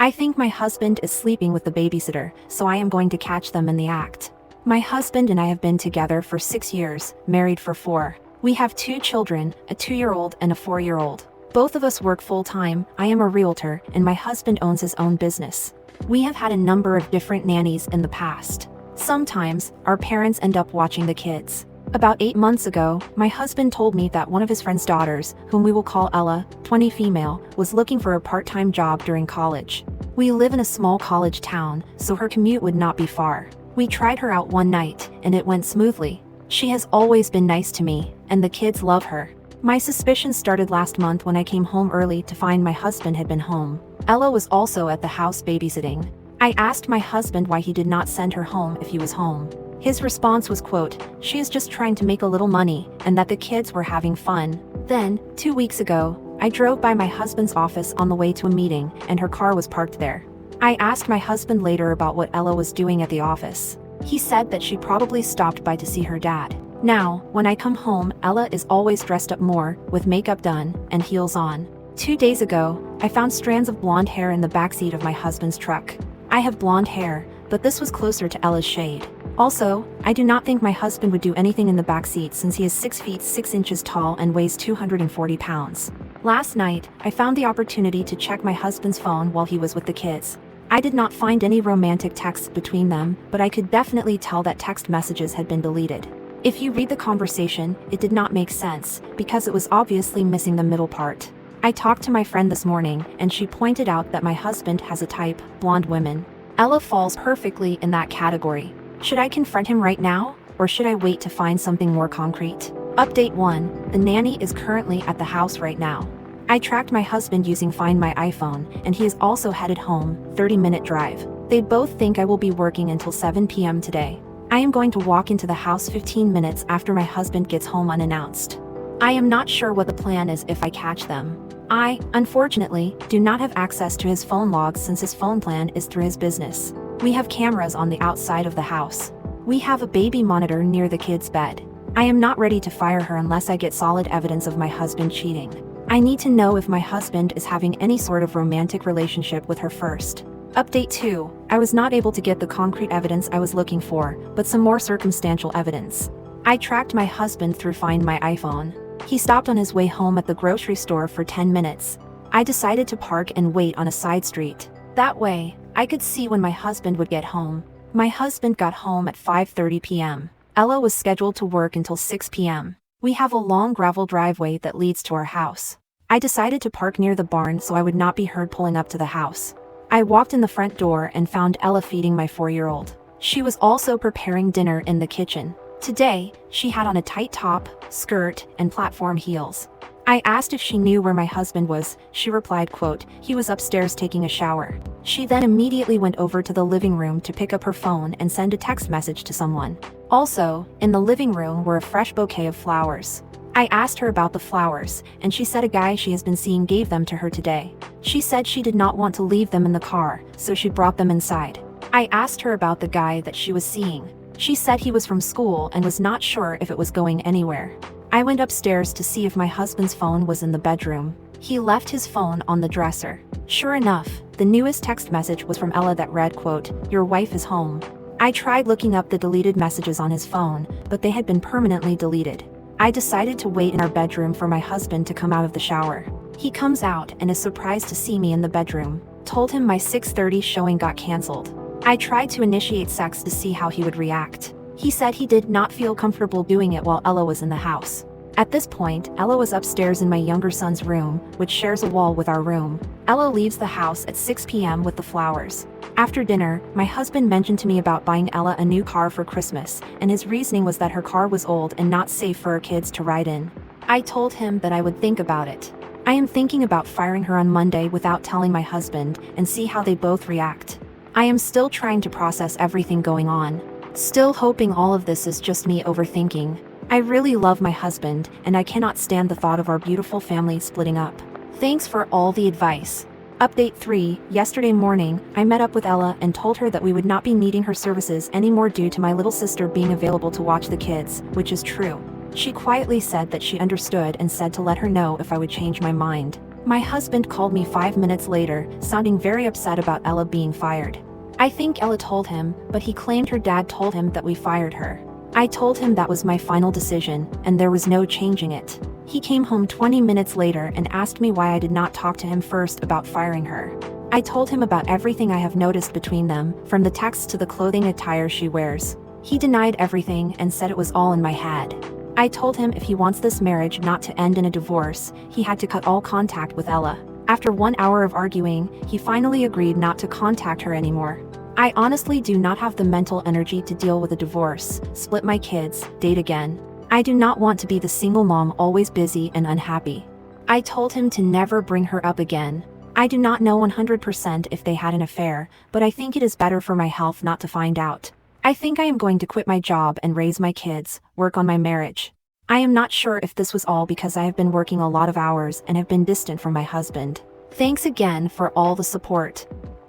I think my husband is sleeping with the babysitter, so I am going to catch them in the act. My husband and I have been together for 6 years, married for 4. We have 2 children, a 2-year-old and a 4-year-old. Both of us work full-time. I am a realtor, and my husband owns his own business. We have had a number of different nannies in the past. Sometimes, our parents end up watching the kids. About 8 months ago, my husband told me that one of his friend's daughters, whom we will call Ella, 20 female, was looking for a part-time job during college. We live in a small college town, so her commute would not be far. We tried her out one night, and it went smoothly. She has always been nice to me, and the kids love her. My suspicions started last month when I came home early to find my husband had been home. Ella was also at the house babysitting. I asked my husband why he did not send her home if he was home. His response was, quote, "She is just trying to make a little money, and that the kids were having fun." Then, 2 weeks ago, I drove by my husband's office on the way to a meeting, and her car was parked there. I asked my husband later about what Ella was doing at the office. He said that she probably stopped by to see her dad. Now, when I come home, Ella is always dressed up more, with makeup done, and heels on. 2 days ago, I found strands of blonde hair in the backseat of my husband's truck. I have blonde hair, but this was closer to Ella's shade. Also, I do not think my husband would do anything in the backseat since he is 6 feet 6 inches tall and weighs 240 pounds. Last night, I found the opportunity to check my husband's phone while he was with the kids. I did not find any romantic texts between them, but I could definitely tell that text messages had been deleted. If you read the conversation, it did not make sense, because it was obviously missing the middle part. I talked to my friend this morning, and she pointed out that my husband has a type, blonde women. Ella falls perfectly in that category. Should I confront him right now, or should I wait to find something more concrete? Update 1. The nanny is currently at the house right now. I tracked my husband using Find My iPhone, and he is also headed home, 30-minute drive. They both think I will be working until 7 p.m. today. I am going to walk into the house 15 minutes after my husband gets home unannounced. I am not sure what the plan is if I catch them. I, unfortunately, do not have access to his phone logs since his phone plan is through his business. We have cameras on the outside of the house. We have a baby monitor near the kid's bed. I am not ready to fire her unless I get solid evidence of my husband cheating. I need to know if my husband is having any sort of romantic relationship with her first. Update 2. I was not able to get the concrete evidence I was looking for, but some more circumstantial evidence. I tracked my husband through Find My iPhone. He stopped on his way home at the grocery store for 10 minutes. I decided to park and wait on a side street. That way, I could see when my husband would get home. My husband got home at 5:30 p.m. Ella was scheduled to work until 6 p.m. We have a long gravel driveway that leads to our house. I decided to park near the barn so I would not be heard pulling up to the house. I walked in the front door and found Ella feeding my 4-year-old. She was also preparing dinner in the kitchen. Today, she had on a tight top, skirt, and platform heels. I asked if she knew where my husband was. She replied, quote, "He was upstairs taking a shower." She then immediately went over to the living room to pick up her phone and send a text message to someone. Also, in the living room were a fresh bouquet of flowers. I asked her about the flowers, and she said a guy she has been seeing gave them to her today. She said she did not want to leave them in the car, so she brought them inside. I asked her about the guy that she was seeing. She said he was from school and was not sure if it was going anywhere. I went upstairs to see if my husband's phone was in the bedroom. He left his phone on the dresser. Sure enough, the newest text message was from Ella that read, quote, "Your wife is home." I tried looking up the deleted messages on his phone, but they had been permanently deleted. I decided to wait in our bedroom for my husband to come out of the shower. He comes out and is surprised to see me in the bedroom. Told him my 6:30 showing got canceled. I tried to initiate sex to see how he would react. He said he did not feel comfortable doing it while Ella was in the house. At this point, Ella was upstairs in my younger son's room, which shares a wall with our room. Ella leaves the house at 6 p.m. with the flowers. After dinner, my husband mentioned to me about buying Ella a new car for Christmas, and his reasoning was that her car was old and not safe for her kids to ride in. I told him that I would think about it. I am thinking about firing her on Monday without telling my husband, and see how they both react. I am still trying to process everything going on. Still hoping all of this is just me overthinking. I really love my husband, and I cannot stand the thought of our beautiful family splitting up. Thanks for all the advice. Update 3. Yesterday morning, I met up with Ella and told her that we would not be needing her services anymore due to my little sister being available to watch the kids, which is true. She quietly said that she understood and said to let her know if I would change my mind. My husband called me 5 minutes later, sounding very upset about Ella being fired. I think Ella told him, but he claimed her dad told him that we fired her. I told him that was my final decision, and there was no changing it. He came home 20 minutes later and asked me why I did not talk to him first about firing her. I told him about everything I have noticed between them, from the texts to the clothing attire she wears. He denied everything and said it was all in my head. I told him if he wants this marriage not to end in a divorce, he had to cut all contact with Ella. After 1 hour of arguing, he finally agreed not to contact her anymore. I honestly do not have the mental energy to deal with a divorce, split my kids, date again. I do not want to be the single mom always busy and unhappy. I told him to never bring her up again. I do not know 100% if they had an affair, but I think it is better for my health not to find out. I think I am going to quit my job and raise my kids, work on my marriage. I am not sure if this was all because I have been working a lot of hours and have been distant from my husband. Thanks again for all the support.